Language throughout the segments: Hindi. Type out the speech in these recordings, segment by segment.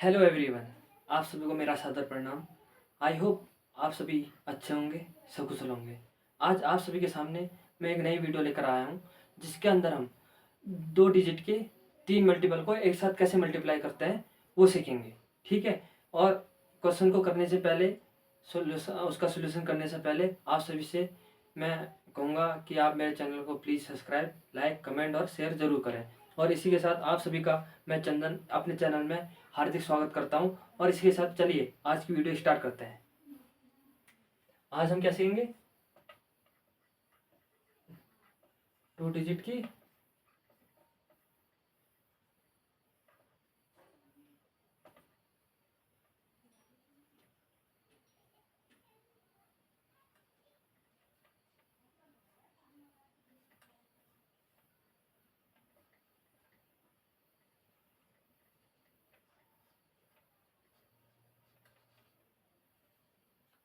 Hello everyone. आप सभी को मेरा सादर प्रणाम। आई होप आप सभी अच्छे होंगे, सकुशल होंगे। आज आप सभी के सामने मैं एक नई वीडियो लेकर आया हूँ, जिसके अंदर हम 2 डिजिट के 3 मल्टीपल को एक साथ कैसे मल्टीप्लाई करते हैं वो सीखेंगे। ठीक है। और क्वेश्चन को करने से पहले, उसका सोल्यूशन करने से पहले आप सभी से मैं कहूँगा कि आप मेरे चैनल को प्लीज़ सब्सक्राइब, लाइक, कमेंट और शेयर ज़रूर करें। और इसी के साथ आप सभी का मैं चंदन अपने चैनल में हार्दिक स्वागत करता हूं। और इसी के साथ चलिए आज की वीडियो स्टार्ट करते हैं। आज हम क्या सीखेंगे? 2 डिजिट की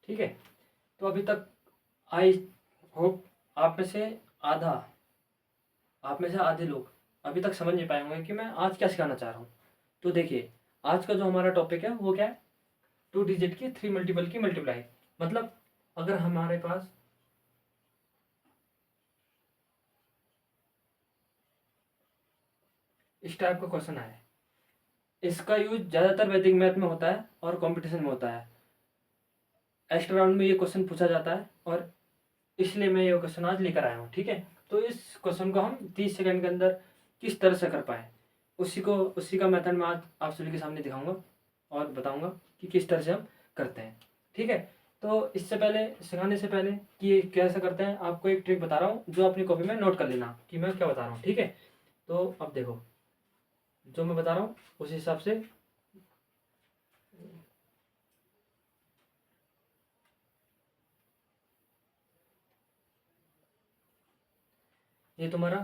ठीक है। तो अभी तक आई होप आप में से आधा आप में से आधे लोग अभी तक समझ नहीं पाए होंगे कि मैं आज क्या सिखाना चाह रहा हूँ। तो देखिए, आज का जो हमारा टॉपिक है वो क्या है? 2 डिजिट की 3 मल्टीपल की मल्टीप्लाई। मतलब अगर हमारे पास इस टाइप का क्वेश्चन आए, इसका यूज ज़्यादातर वैदिक मैथ में होता है और कंपटीशन में होता है। एक्स्ट्रा राउंड में ये क्वेश्चन पूछा जाता है और इसलिए मैं ये क्वेश्चन आज लेकर आया हूँ। ठीक है। तो इस क्वेश्चन को हम 30 सेकंड के अंदर किस तरह से कर पाए, उसी का मेथड मैं आज आप सभी के सामने दिखाऊंगा और बताऊंगा कि किस तरह से हम करते हैं। ठीक है। तो इससे पहले, सिखाने से पहले कि ये कैसे करते हैं, आपको एक ट्रिक बता रहा हूँ जो अपनी कॉपी में नोट कर लेना कि मैं क्या बता रहा हूँ। ठीक है। तो अब देखो, जो मैं बता रहा हूँ उस हिसाब से ये तुम्हारा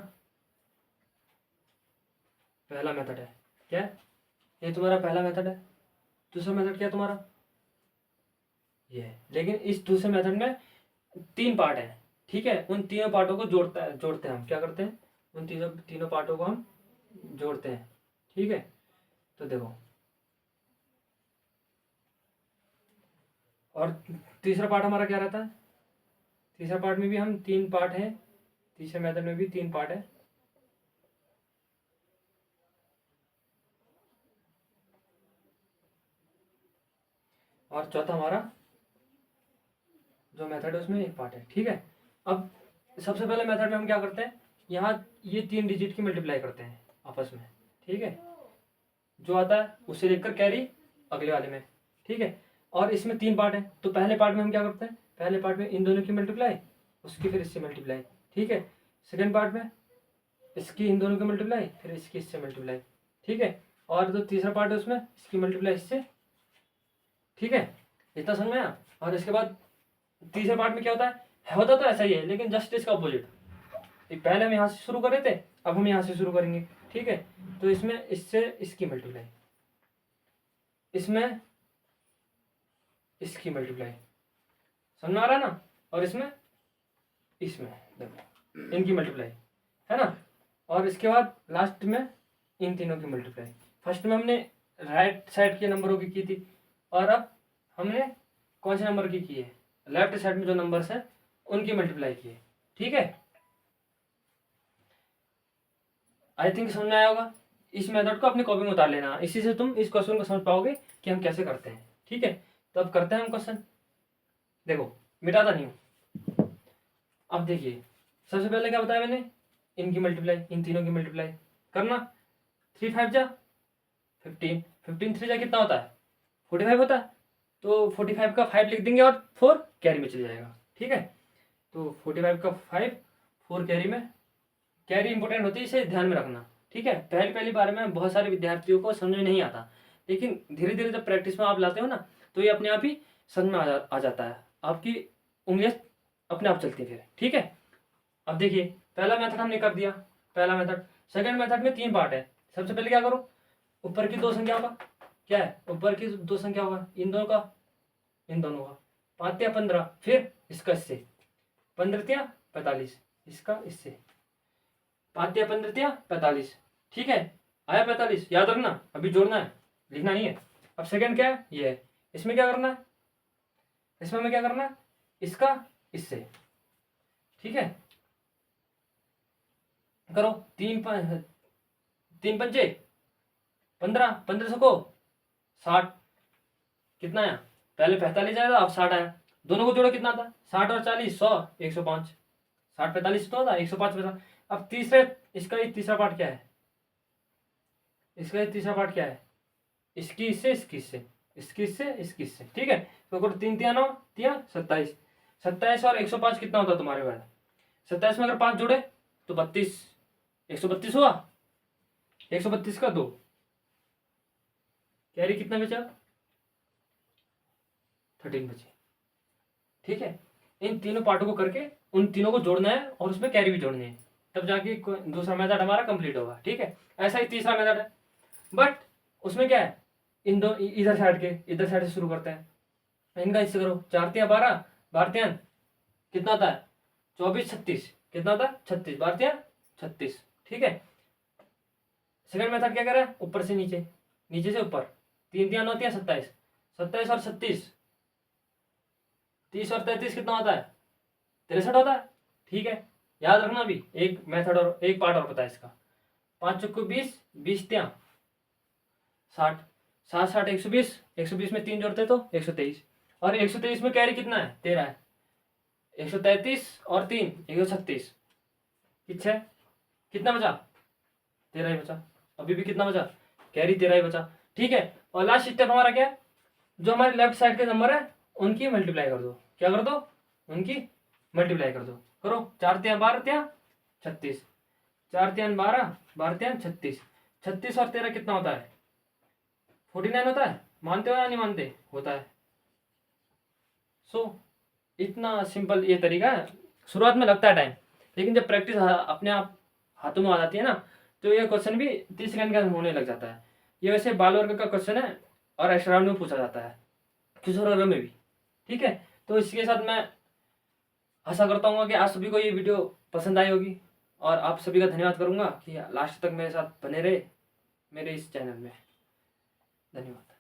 पहला मेथड है। क्या है? ये तुम्हारा पहला मेथड है। दूसरा मेथड क्या है तुम्हारा? ये है। लेकिन इस दूसरे मेथड में 3 पार्ट है। ठीक है। उन तीनों पार्टों को जोड़ते हैं हम। क्या करते हैं? उन तीनों तीनों पार्टों को हम जोड़ते हैं। ठीक है। तो देखो, और तीसरा पार्ट हमारा क्या रहता है? तीसरा पार्ट में भी हम 3 पार्ट हैं। तीसरे मेथड में भी 3 पार्ट है। और चौथा हमारा जो मेथड है उसमें 1 पार्ट है। ठीक है। अब सबसे पहले मेथड में हम क्या करते हैं? यहाँ ये 3 डिजिट की मल्टीप्लाई करते हैं आपस में। ठीक है। जो आता है उसे लेकर कैरी अगले वाले में। ठीक है। और इसमें 3 पार्ट है, तो पहले पार्ट में हम क्या करते हैं? पहले पार्ट में इन दोनों की मल्टीप्लाई, उसकी फिर इससे मल्टीप्लाई। ठीक है। सेकेंड पार्ट में इसकी इन दोनों की मल्टीप्लाई, फिर इसकी इससे मल्टीप्लाई। ठीक है। और जो तीसरा पार्ट है उसमें इसकी मल्टीप्लाई इससे। ठीक है। इतना समझ में आया? और इसके बाद तीसरे पार्ट में क्या होता है? होता तो ऐसा ही है लेकिन जस्ट इसका अपोजिट। पहले हम यहाँ से शुरू कर रहे थे, अब हम यहाँ से शुरू करेंगे। ठीक है। तो इसमें इससे इसकी मल्टीप्लाई, इसमें इसकी मल्टीप्लाई, समझ में आ रहा है ना? और इसमें इसमें देखो इनकी मल्टीप्लाई, है ना? और इसके बाद लास्ट में इन तीनों की मल्टीप्लाई। फर्स्ट में हमने राइट साइड के नंबरों की थी, और अब हमने कौन से नंबर की है? लेफ्ट साइड में जो नंबर्स हैं उनकी मल्टीप्लाई की है। ठीक है। आई थिंक समझ में आया होगा। इस मेथड को अपनी कॉपी में उतार लेना, इसी से तुम इस क्वेश्चन को समझ पाओगे कि हम कैसे करते हैं। ठीक है। तो अब करते हैं हम क्वेश्चन। देखो, मिटाता नहीं हूँ। अब देखिए, सबसे पहले क्या बताया मैंने? इनकी मल्टीप्लाई, इन तीनों की मल्टीप्लाई करना। 3 5 जा 15, 15 3 जा कितना होता है? 45 होता है। तो 45 का 5 लिख देंगे और 4 कैरी में चले जाएगा। ठीक है। तो 45 का 5 4 कैरी में। कैरी इंपॉर्टेंट होती है, इसे ध्यान में रखना। ठीक है। पहली पहली बार में बहुत सारे विद्यार्थियों को समझ में नहीं आता, लेकिन धीरे धीरे जब प्रैक्टिस में आप लाते हो ना, तो ये अपने आप ही समझ में आ जाता है। आपकी उंगलियां अपने आप चलती फिर। ठीक है। अब देखिए, पहला मेथड हमने कर दिया, पहला मेथड। सेकंड मेथड में 3 पार्ट है। सबसे पहले क्या करो? ऊपर की 2 संख्याओं का क्या है? ऊपर की 2 संख्या होगा इन दोनों का, इन दोनों का 5 या 15, फिर इसका इससे 15 या 45, इसका इससे 5 या 15 या 45। ठीक है। आया 45? याद रखना, अभी जोड़ना है, लिखना नहीं है। अब सेकंड क्या है, ये है। इसमें क्या करना है, इसमें हमें क्या करना है, इसका इससे, ठीक है। करो, 3 पंचे 15, 15 सको 60, कितना आया, पहले 45 आया था, अब 60 आया। दोनों को जोड़ो कितना था, 60 और 40 100, 105, 60 45 तो था, 105 बचा। अब तीसरे, इसका ये तीसरा पार्ट क्या है, इसका ये तीसरा पार्ट क्या है, इसकी इससे, इसकी इससे, इसकी इससे, इसकी इससे, ठीक है। तो अगर 3 3 9 3 27, 27 और 105 कितना होता है तुम्हारे पास, 27 में अगर 5 जोड़े तो 32, 132 हुआ, 132 का 2, कैरी कितना बचा, 13 बचे, ठीक है। इन तीनों पार्टों को करके उन तीनों को जोड़ना है और उसमें कैरी भी जोड़नी है, तब जाके दूसरा मेथड हमारा कंप्लीट होगा, ठीक है। ऐसा ही तीसरा मेथड है, बट उसमें क्या है, इन दो इधर साइड से शुरू करते हैं। इनका इससे करो, 4 3 12, 12 3 कितना आता है, 24 36, कितना आता है 36, 12 3 36, ठीक है। सेकंड मेथड क्या कर रहा है, ऊपर से नीचे, नीचे से ऊपर, 3 3 9 3 27, 27 और 36, 30 और 33 कितना होता है, 63 होता है, ठीक है। याद रखना, भी एक मेथड और एक पार्ट और पता है इसका, 5 चौको 20, 20 3 60, 7 60 120, 120 में 3 जोड़ते तो 123, और 123 में कैरी कितना है, 13 है, 133 और 3 136, कितना है, कितना बचा, 13 ही बचा, अभी भी कितना बचा, कैरी 13 ही बचा, ठीक है। और लास्ट स्टेप हमारा क्या है, जो हमारे लेफ्ट साइड के नंबर है उनकी मल्टीप्लाई कर दो, क्या कर दो, उनकी मल्टीप्लाई कर दो। करो, 4 3 12 3 36, 4 3 12, 12 3 36, 36 और 13 कितना होता है, 49 होता है, मानते हो या नहीं मानते, होता है। सो इतना सिंपल ये तरीका है, शुरुआत में लगता है टाइम, लेकिन जब प्रैक्टिस अपने आप हाथों में आ जाती है ना, तो ये क्वेश्चन भी 30 सेकंड के अंदर होने लग जाता है। ये वैसे बाल वर्ग का क्वेश्चन है और एक्स्ट्रा राउंड में पूछा जाता है, किशोर वर्ग में भी, ठीक है। तो इसके साथ मैं आशा करता हूँ कि आप सभी को ये वीडियो पसंद आई होगी, और आप सभी का धन्यवाद करूँगा कि लास्ट तक मेरे साथ बने रहे मेरे इस चैनल में। धन्यवाद।